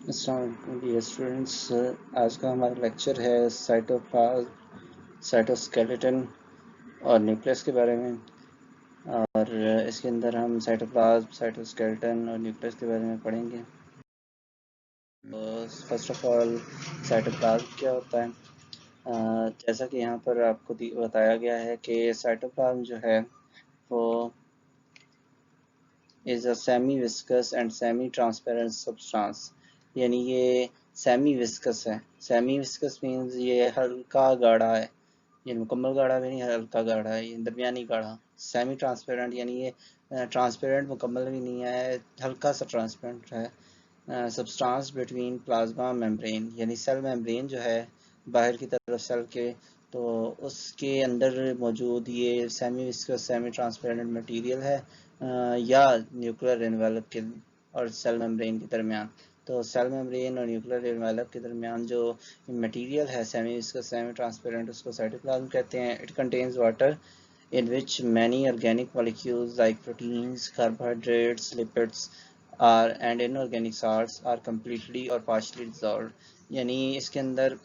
Dear students, आज का हमारा लेक्चर है साइटोप्लाज्म, साइटोस्केलेटन और न्यूक्लियस के बारे में। और इसके अंदर हम साइटोप्लाज्म, साइटोस्केलेटन और न्यूक्लियस के बारे में पढ़ेंगे। फर्स्ट ऑफ ऑल, साइटोप्लाज्म क्या होता है? जैसा कि यहाँ पर आपको बताया गया है कि साइटोप्लाज्म जो है वो is a semi viscous and semi transparent substance, यानी ये सेमी विस्कस है। सेमी विस्कस मीन्स ये हल्का गाढ़ा है, ये मुकम्मल गाढ़ा भी नहीं, हल्का गाढ़ा है, ये दरमियानी गाढ़ा। सेमी ट्रांसपेरेंट यानी ये ट्रांसपेरेंट मुकम्मल भी नहीं है, हल्का सा ट्रांसपेरेंट है। सब्सटेंस बिटवीन प्लाज्मा मेम्ब्रेन, यानी सेल मेम्ब्रेन जो है बाहर की तरफ सेल के, तो उसके अंदर मौजूद ये semi viscous semi transparent material है, या न्यूक्लियर एनवेलप के और सेल मेम्ब्रेन के दरमियान। तो सेल मेम्ब्रेन और न्यूक्लियर एनवेलप के दरमियान जो मटेरियल है सेमी विस्कस सेमी ट्रांसपेरेंट, उसको साइटोप्लाज्म कहते हैं। It contains water in which many organic molecules like proteins, carbohydrates, lipids are and inorganic salts are completely or partially dissolved। यानी इसके अंदर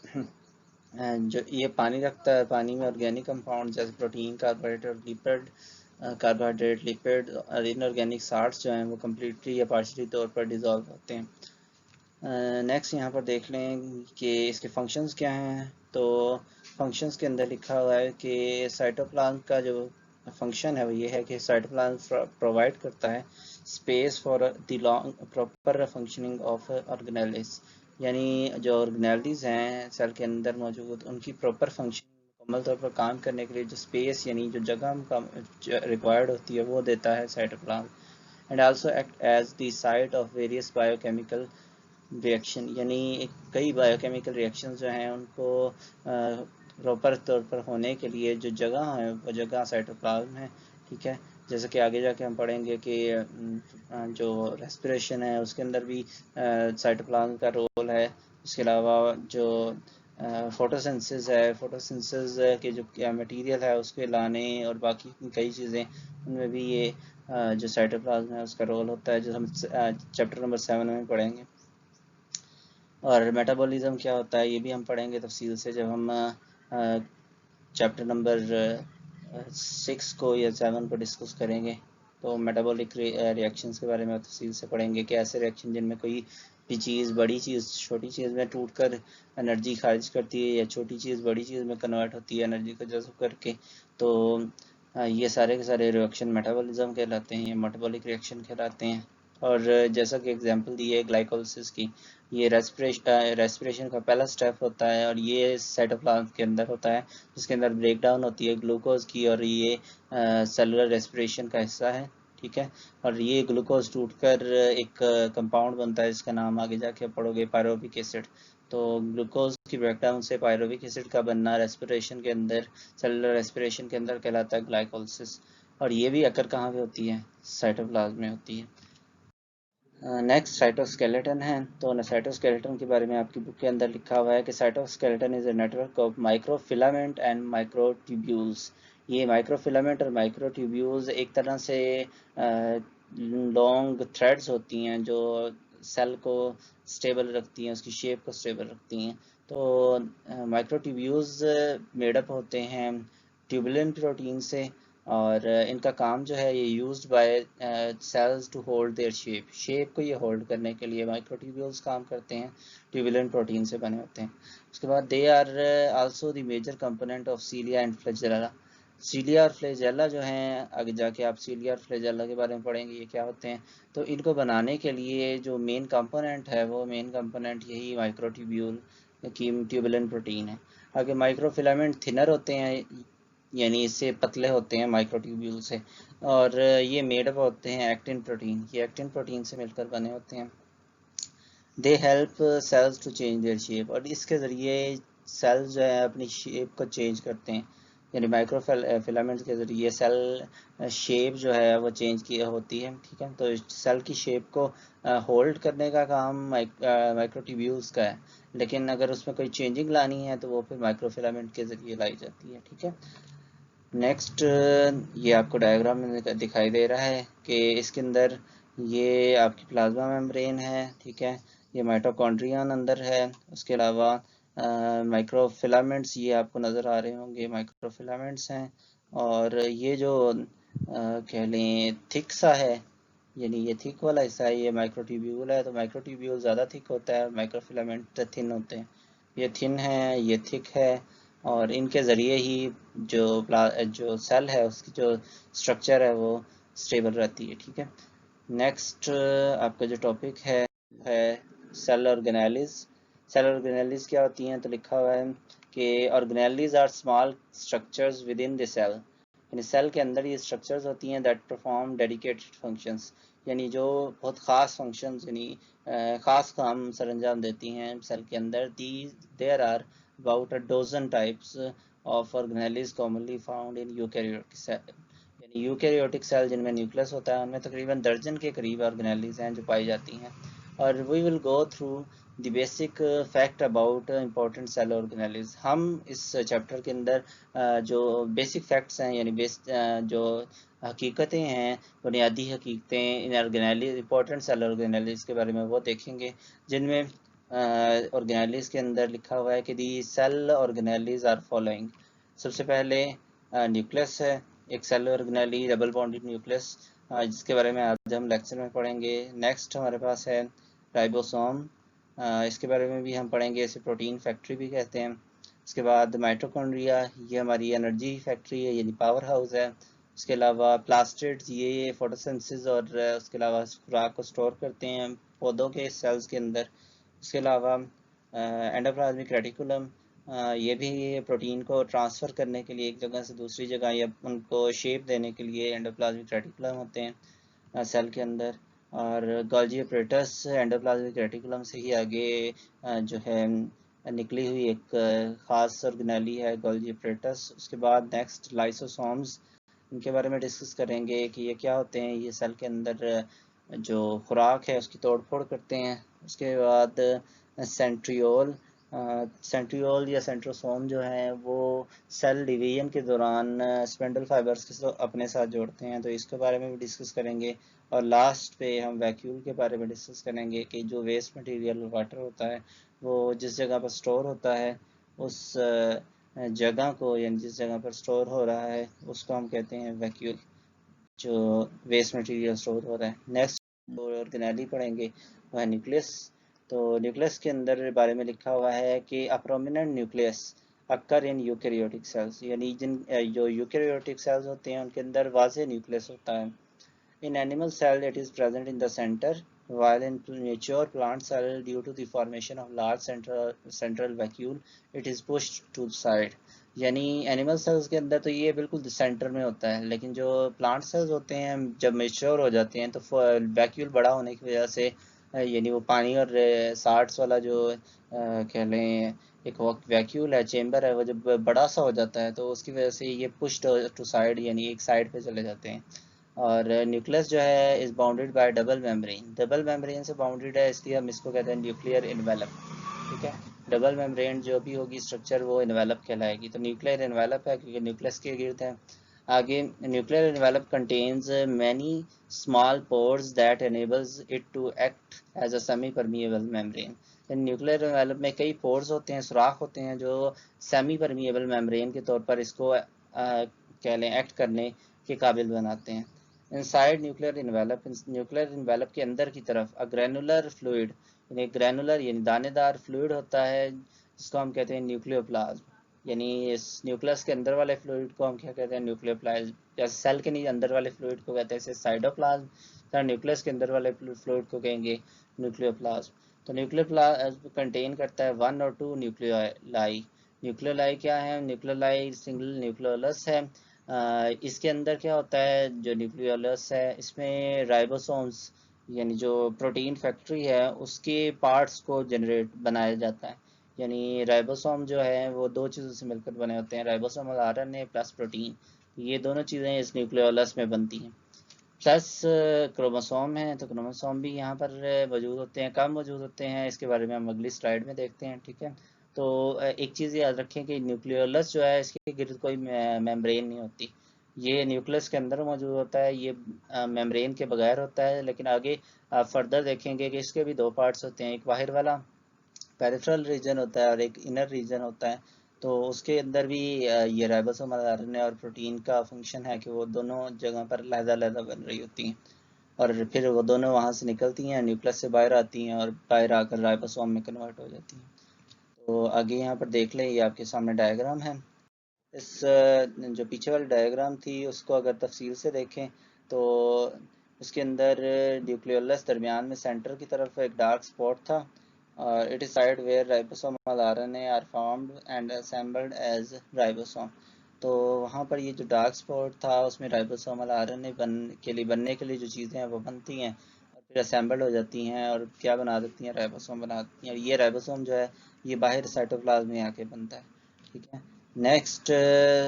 जो ये पानी रखता है, पानी में ऑर्गेनिक कंपाउंड जैसे प्रोटीन, कार्बोहाइड्रेट, लिपिड और इनऑर्गेनिक साल्ट्स जो हैं वो कम्प्लीटली या पार्शली तौर पर डिज़ोल्व होते हैं। नेक्स्ट यहाँ पर देख लें कि इसके फंक्शंस क्या हैं। तो फंक्शंस के अंदर लिखा हुआ है कि साइटोप्लाज्म का जो फंक्शन है वो ये है कि साइटोप्लाज्म प्रोवाइड करता है space for the long proper functioning of organelles, यानी जो ऑर्गेनेल्स हैं सेल के अंदर मौजूद, उनकी प्रॉपर फंक्शन मुकम्मल तौर पर काम करने के लिए जो स्पेस यानी जो जगह रिक्वायर्ड होती है वो देता है cytoplasm. And also act as the site of various biochemical reaction, यानी कई बायोकेमिकल रिएक्शन जो हैं उनको प्रॉपर तौर पर होने के लिए जो जगह है वो जगह साइटोप्लाज्म है। ठीक है, जैसे कि आगे जाके हम पढ़ेंगे कि जो रेस्पिरेशन है उसके अंदर भी साइटोप्लाज्म का रोल है। उसके अलावा जो फोटोसिंथेसिस है, फोटोसिंथेसिस के जो मटेरियल है उसके लाने और बाकी कई चीज़ें, उनमें भी ये जो साइटोप्लाज्म है उसका रोल होता है, जो हम चैप्टर नंबर 7 में पढ़ेंगे। और मेटाबॉलिज्म क्या होता है ये भी हम पढ़ेंगे तफसील से जब हम चैप्टर नंबर 6 को या 7 को डिस्कस करेंगे। तो मेटाबॉलिक रिएक्शंस के बारे में तफसील से पढ़ेंगे कि ऐसे रिएक्शन जिनमें कोई भी चीज़ बड़ी चीज़ छोटी चीज़ में टूट कर एनर्जी खारिज करती है, या छोटी चीज़ बड़ी चीज़ में कन्वर्ट होती है एनर्जी को जज़्ब करके। तो ये सारे के सारे रिएक्शन मेटाबॉलिज्म कहलाते हैं, ये मेटाबॉलिक रिएक्शन कहलाते हैं। और जैसा कि एग्जांपल दी है ग्लाइकोलिसिस की, ये रेस्पिरेशन का पहला स्टेप होता है और ये साइटोप्लाज्म के अंदर होता है, जिसके अंदर ब्रेक डाउन होती है ग्लूकोज की, और ये सेलुलर रेस्पिरेशन का हिस्सा है। ठीक है, और ये ग्लूकोज टूटकर एक कंपाउंड बनता है जिसका नाम आगे जाके पढ़ोगे पायरोविक एसिड। तो ग्लूकोज की ब्रेकडाउन से पायरोविक एसिड का बनना रेस्पिरेशन के अंदर, सेलुलर रेस्पिरेशन के अंदर कहलाता है ग्लाइकोलिसिस। और ये भी अकर कहाँ पे होती है? साइटोप्लाज्म में होती है। नेक्स्ट साइटोस्केलेटन है। तो साइटोस्केलेटन के बारे में आपकी बुक के अंदर लिखा हुआ है कि cytoskeleton is a network of microfilament and microtubules. ये माइक्रोफिलामेंट और माइक्रोट्यूब्यूल्स एक तरह से लॉन्ग थ्रेड्स होती हैं जो सेल को स्टेबल रखती हैं, उसकी शेप को स्टेबल रखती हैं। तो माइक्रोट्यूब्यूल्स मेडअप होते हैं ट्यूबुलिन प्रोटीन से, और इनका काम जो है ये used by cells to hold their shape को ये होल्ड करने के लिए माइक्रोट्यूब्यूल्स काम करते हैं, ट्यूबुलिन प्रोटीन से बने होते हैं। उसके बाद they are also the major component of cilia and flagella. Cilia और फ्लैजेला जो हैं, आगे जाके आप सीलिया और फ्लैजेला के बारे में पढ़ेंगे ये क्या होते हैं। तो इनको बनाने के लिए जो मेन कंपोनेंट है वो मेन कंपोनेंट यही माइक्रोट्यूब्यूल की ट्यूबुलिन प्रोटीन है। आगे माइक्रोफिलामेंट थिनर होते हैं, यानी इससे पतले होते हैं माइक्रोट्यूब्यूल से, और ये मेडअप होते हैं एक्टिन प्रोटीन, ये एक्टिन प्रोटीन से मिलकर बने होते हैं। They help cells to change their shape, और इसके ज़रिए सेल्स जो है अपनी शेप को चेंज करते हैं, यानी माइक्रोफिलामेंट के ज़रिए सेल शेप जो है वो चेंज की होती है। ठीक है, तो सेल की शेप को होल्ड करने का काम माइक्रोट्यूब्यूल्स का है, लेकिन अगर उसमें कोई चेंजिंग लानी है तो वो फिर माइक्रोफिलामेंट के ज़रिए लाई जाती है। ठीक है, नेक्स्ट ये आपको डायग्राम में दिखाई दे रहा है कि इसके अंदर ये आपकी प्लाज्मा मेम्ब्रेन है। ठीक है, ये माइटोकॉन्ड्रियन अंदर है। उसके अलावा माइक्रोफिलामेंट्स, ये आपको नज़र आ रहे होंगे, माइक्रोफिलामेंट्स हैं। और ये जो कह लें थिक सा है, यानी ये थिक वाला हिस्सा है, ये माइक्रोट्यूब्यूल है। तो माइक्रोट्यूब्यूल ज़्यादा थिक होता है, माइक्रोफिलामेंट थिन होते हैं। ये थिन है, ये थिक है, और इनके ज़रिए ही जो सेल है उसकी जो स्ट्रक्चर है वो स्टेबल रहती है। ठीक है, नेक्स्ट आपका जो टॉपिक है सेल ऑर्गेनेलिज। सेल ऑर्गेनेलिज क्या होती हैं? तो लिखा हुआ है कि organelles are small structures within the cell, यानी सेल के अंदर ये स्ट्रक्चर्स होती हैं दैट परफॉर्म डेडिकेटेड फंक्शंस, यानी जो बहुत ख़ास फंक्शंस यानी ख़ास काम सर अंजाम देती हैं सेल के अंदर। The there are about a dozen types of organelles commonly found in eukaryotic cell, यानी यूकैरियोटिक सेल जिनमें न्यूक्लियस होता है उनमें तकरीबन दर्जन के करीब ऑर्गेनेलिज हैं जो पाई जाती हैं। और we will go through the basic fact about important cell organelles. हम इस चैप्टर के अंदर जो बेसिक फैक्ट्स हैं यानी जो हकीकतें हैं, बुनियादी हकीकतें इन ऑर्गेनेलिज इंपॉर्टेंट सेल ऑर्गेनेलिज के बारे में वो देखेंगे, जिनमें ऑर्गेनेलिज के अंदर लिखा हुआ है कि the cell organelles are following. सबसे पहले न्यूक्लियस है, एक cell organelle double bonded nucleus, जिसके बारे में आज हम लेक्चर में पढ़ेंगे। नेक्स्ट हमारे पास है राइबोसोम, इसके बारे में भी हम पढ़ेंगे, इसे प्रोटीन फैक्ट्री भी कहते हैं। उसके बाद माइटोकॉन्ड्रिया, ये हमारी एनर्जी फैक्ट्री है यानी पावर हाउस है। उसके अलावा प्लास्टिड्स, ये फोटोसिंथेसिस और उसके अलावा खुराक को स्टोर करते हैं पौधों के सेल्स के अंदर। उसके अलावा एंडोप्लाज्मिक रेटिकुलम, ये भी प्रोटीन को ट्रांसफ़र करने के लिए एक जगह से दूसरी जगह या उनको शेप देने के लिए एंडोप्लाज्मिक रेटिकुलम होते हैं सेल के अंदर। और गोल्जी ऑपरेटस एंडोप्लाज्मिक रेटिकुलम से ही आगे जो है निकली हुई एक ख़ास ऑर्गेनेली है गोल्जी ऑपरेटस। उसके बाद नेक्स्ट लाइसोसोम्स, इनके बारे में डिस्कस करेंगे कि ये क्या होते हैं। ये सेल के अंदर जो खुराक है उसकी तोड़ फोड़ करते हैं। उसके बाद सेंट्रियोल, सेंट्रियोल या सेंट्रोसोम जो है वो सेल डिवीजन के दौरान स्पिंडल फाइबर्स के अपने साथ जोड़ते हैं, तो इसके बारे में भी डिस्कस करेंगे। और लास्ट पे हम वैक्यूल के बारे में डिस्कस करेंगे कि जो वेस्ट मटेरियल वाटर होता है वो जिस जगह पर स्टोर होता है उस जगह को, यानी जिस जगह पर स्टोर हो रहा है उसको हम कहते हैं वैक्यूल, जो वेस्ट मटेरियल स्टोर हो रहा है। नेक्स्ट ऑर्गेनेली पढ़ेंगे वह है न्यूक्लियस। तो न्यूक्लियस के अंदर बारे में लिखा हुआ है कि a prominent nucleus occur in eukaryotic cells, यानी जिन जो यूकैरियोटिक सेल्स होते हैं उनके अंदर वाज़ेह न्यूक्लियस होता है। In animal cell, it is present in the center, while in mature plant cell, due to the formation of large central vacuole, it is pushed to the side. यानी animal cells के अंदर तो ये बिल्कुल centre में होता है, लेकिन जो प्लांट सेल्स होते हैं जब मेच्योर हो जाते हैं तो वैक्यूल बड़ा होने की वजह से यानी वो पानी और साल्ट्स वाला जो कह लें एक वैक्यूल है, चेम्बर है, वो जब बड़ा सा हो जाता है तो उसकी वजह से ये पुश्ड टू साइड यानी एक साइड पे चले जाते हैं। और न्यूक्लियस जो है is bounded by double membrane, double membrane से बाउंडेड है, इसलिए हम इसको कहते हैं न्यूक्लियर इन्वेलप। ठीक है, डबल मेम्ब्रेन जो भी होगी स्ट्रक्चर वो इन्वेलप कहलाएगी। तो न्यूक्लियर इन्वेलप है क्योंकि न्यूक्लियस के गिर्द है। आगे nuclear envelope contains many small pores that enables it to act as a semi permeable membrane. Nuclear envelope में कई पोर्स होते हैं, सुराख होते हैं जो सेमी परमिएबल मेम्ब्रेन के तौर पर इसको कह लें एक्ट करने के काबिल बनाते हैं। इनसाइड न्यूक्लियर इन्वेलप के अंदर की तरफ अ ग्रैनुलर फ्लूइड, यानी ग्रैनुलर यानी दानेदार फ्लूइड होता है जिसको हम कहते हैं न्यूक्लियोप्लाज्म। यानी इस न्यूक्लियस के अंदर वाले फ्लूइड को हम क्या कहते हैं न्यूक्लियोप्लाज्म। जैसे सेल के नहीं अंदर वाले फ्लूइड को कहते हैं साइटोप्लाज्म, तो न्यूक्लियस के अंदर वाले फ्लूइड को कहेंगे न्यूक्लियोप्लाज्म। तो न्यूक्लियोप्लाज्म कंटेन करता है 1 और 2 न्यूक्लियोलाई। न्यूक्लियोलाई क्या है? न्यूक्लियोलाई सिंगल न्यूक्लियोलस है। इसके अंदर क्या होता है जो न्यूक्लियोलस है इसमें राइबोसोम्स यानी जो प्रोटीन फैक्ट्री है उसके पार्ट्स को जनरेट बनाया जाता है। यानी राइबोसोम जो है वो दो चीज़ों से मिलकर बने होते हैं, राइबोसोमल आरएनए प्लस प्रोटीन, ये दोनों चीज़ें इस न्यूक्लियोलस में बनती हैं। प्लस क्रोमोसोम है, तो क्रोमोसोम भी यहाँ पर मौजूद होते हैं, कम मौजूद होते हैं, इसके बारे में हम अगली स्लाइड में देखते हैं। ठीक है, तो एक चीज़ याद रखें कि न्यूक्लियोलस जो है इसके गिर्द कोई मेम्ब्रेन नहीं होती, ये न्यूक्लियस के अंदर मौजूद होता है, ये मेम्ब्रेन के बगैर होता है। लेकिन आगे आप फर्दर देखेंगे कि इसके भी दो पार्ट्स होते हैं, एक बाहर वाला पेरिफेरल रीजन होता है और एक इनर रीजन होता है। तो उसके अंदर भी ये राइबोसोमल आरएनए और प्रोटीन का फंक्शन है कि वो दोनों जगह पर लहदा बन रही होती हैं, और फिर वो दोनों वहाँ से निकलती हैं, न्यूक्लियस से बाहर आती हैं और बाहर आकर राइबोसोम में कन्वर्ट हो जाती हैं। तो आगे यहाँ पर देख लें, ये आपके सामने डायग्राम है। इस जो पीछे वाली डायग्राम थी उसको अगर तफसील से देखें तो उसके अंदर न्यूक्लियोलस दरमियान में सेंटर की तरफ एक डार्क स्पॉट था, और it is site where ribosomal RNA are formed and assembled as ribosome. तो वहाँ पर ये जो डार्क स्पॉट था उसमें राइबोसोमल आरएनए बनने के लिए जो चीज़ें हैं वो बनती हैं और फिर असेंबल्ड हो जाती हैं और क्या बना देती हैं, राइबोसोम बना देती हैं। और ये राइबोसोम जो है ये बाहर साइटोप्लाज्म में आके बनता है। ठीक है। नेक्स्ट,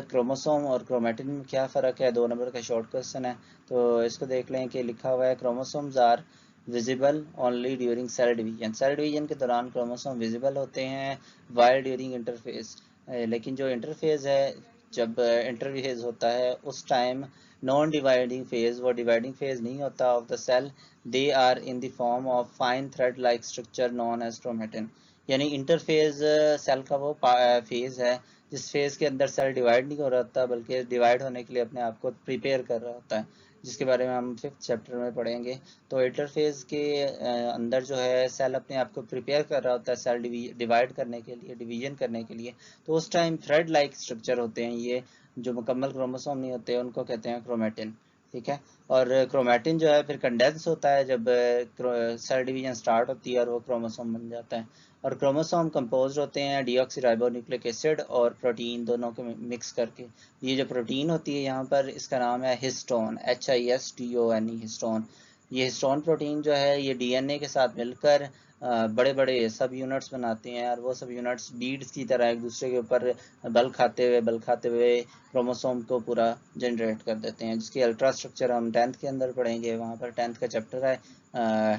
क्रोमोसोम और क्रोमेटिन में क्या फ़र्क है, 2 नंबर का शॉर्ट क्वेश्चन है। तो इसको देख लें कि लिखा हुआ है chromosomes are visible only during cell division. Cell division के दौरान क्रोमोसोम विजिबल होते हैं वाइल ड्यूरिंग इंटरफेज। लेकिन जो इंटरफेज है, जब इंटरफेज होता है उस टाइम नॉन डिवाइडिंग फेज, वो डिवाइडिंग फेज नहीं होता of the cell, they are in the form of fine thread like structure known as chromatin. यानी इंटरफेज सेल का वो फेज है जिस फेज के अंदर सेल डिवाइड नहीं हो रहा होता बल्कि डिवाइड होने के लिए अपने आप को प्रिपेयर कर रहा होता है, जिसके बारे में हम 5th चैप्टर में पढ़ेंगे। तो इंटरफेज के अंदर जो है सेल अपने आप को प्रिपेयर कर रहा होता है सेल डिवाइड करने के लिए, डिवीजन करने के लिए। तो उस टाइम थ्रेड लाइक स्ट्रक्चर होते हैं ये, जो मुकम्मल क्रोमोसोम नहीं होते उनको कहते हैं क्रोमेटिन। ठीक है। और क्रोमेटिन जो है फिर कंडेंस होता है जब सेल डिवीजन स्टार्ट होती है और वो क्रोमोसोम बन जाता है। और क्रोमोसोम कंपोज होते हैं डीऑक्सीराइबोन्यूक्लिक एसिड और प्रोटीन दोनों को मिक्स करके। ये जो प्रोटीन होती है यहाँ पर इसका नाम है हिस्टोन, HISTONE, हिस्टोन। ये हिस्टोन प्रोटीन जो है ये डीएनए के साथ मिलकर बड़े बड़े सब यूनिट्स बनाते हैं, और वो सब यूनिट्स बीड्स की तरह एक दूसरे के ऊपर बल खाते हुए क्रोमोसोम को पूरा जनरेट कर देते हैं, जिसकी अल्ट्रा स्ट्रक्चर हम 10th के अंदर पढ़ेंगे। वहाँ पर 10th का चैप्टर है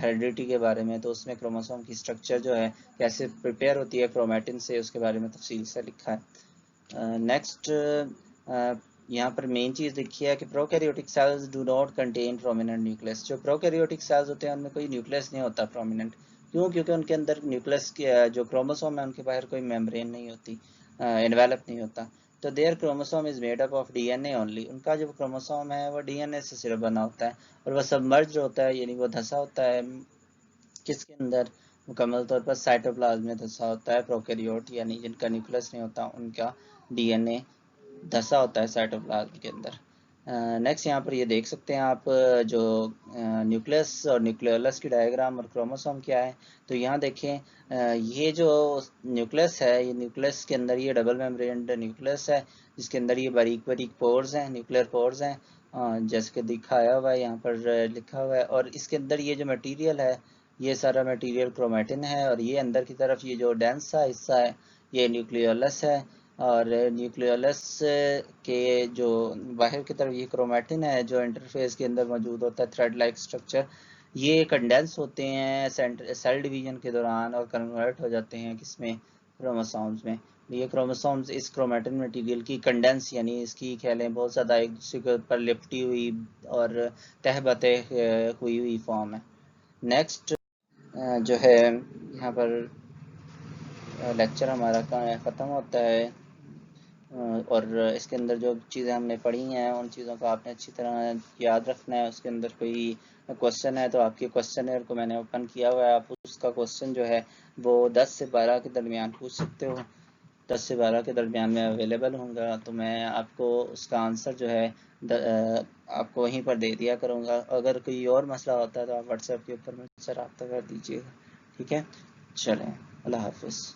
हेरिडिटी के बारे में, तो उसमें क्रोमोसोम की स्ट्रक्चर जो है कैसे प्रिपेयर होती है क्रोमेटिन से, उसके बारे में तफसील से लिखा है। नेक्स्ट, यहाँ पर मेन चीज़ लिखी है कि prokaryotic cells do not contain prominent nucleus. जो प्रोकैरियोटिक सेल्स होते हैं उनमें कोई न्यूक्लियस नहीं होता प्रोमिनेंट। क्यों? क्योंकि उनके अंदर न्यूक्लियस की जो क्रोमोसोम है उनके बाहर कोई मेम्ब्रेन नहीं होती, इन्वेलप नहीं होता। तो there chromosome is made up of DNA only. उनका जो क्रोमोसोम है वो डीएनए से सिर्फ बना होता है, और वह सबमर्ज होता है, यानी वो धंसा होता है किसके अंदर, मुकम्मल तौर पर साइटोप्लाज्म में धंसा होता है। प्रोकैरियोट यानी जिनका न्यूक्लियस नहीं होता उनका डीएनए धंसा होता है साइटोप्लाज्म के अंदर। नेक्स्ट यहाँ पर ये देख सकते हैं आप जो न्यूक्लियस और न्यूक्लियोलस की डायग्राम और क्रोमोसोम क्या है। तो यहाँ देखें, ये जो न्यूक्लियस है, ये न्यूक्लियस के अंदर ये डबल मेम्ब्रेन्ड न्यूक्लियस है, जिसके अंदर ये बारीक बारीक पोर्स हैं, न्यूक्लियर पोर्स हैं, जैसे कि दिखाया हुआ है यहाँ पर लिखा हुआ है। और इसके अंदर ये जो मटेरियल है ये सारा मटेरियल क्रोमेटिन है, और ये अंदर की तरफ ये जो डेंस सा हिस्सा है ये न्यूक्लियोलस है। और न्यूक्लियोलस के जो बाहर की तरफ ये क्रोमेटिन है जो इंटरफेस के अंदर मौजूद होता है, थ्रेड लाइक स्ट्रक्चर, ये कंडेंस होते हैं सेल डिवीजन के दौरान और कन्वर्ट हो जाते हैं किसमें, क्रोमोसोम्स में। ये क्रोमोसोम्स इस क्रोमेटिन मटेरियल की कंडेंस यानी इसकी कह लें बहुत ज़्यादा एक दूसरे के ऊपर लिपटी हुई और तह बतह हुई फॉर्म है। नेक्स्ट जो है यहाँ पर लेक्चर हमारा ख़त्म होता है, और इसके अंदर जो चीज़ें हमने पढ़ी हैं उन चीज़ों को आपने अच्छी तरह याद रखना है। उसके अंदर कोई क्वेश्चन है तो आपके क्वेश्चन को मैंने ओपन किया हुआ है, आप उसका क्वेश्चन जो है वो 10 से 12 के दरमियान पूछ सकते हो। 10 से 12 के दरमियान में अवेलेबल होऊंगा, तो मैं आपको उसका आंसर जो है आपको वहीं पर दे दिया करूँगा। अगर कोई और मसला होता है तो आप व्हाट्सएप के ऊपर मुझसे रब्ता कर दीजिएगा। ठीक है, चलें, अल्लाह हाफिज़।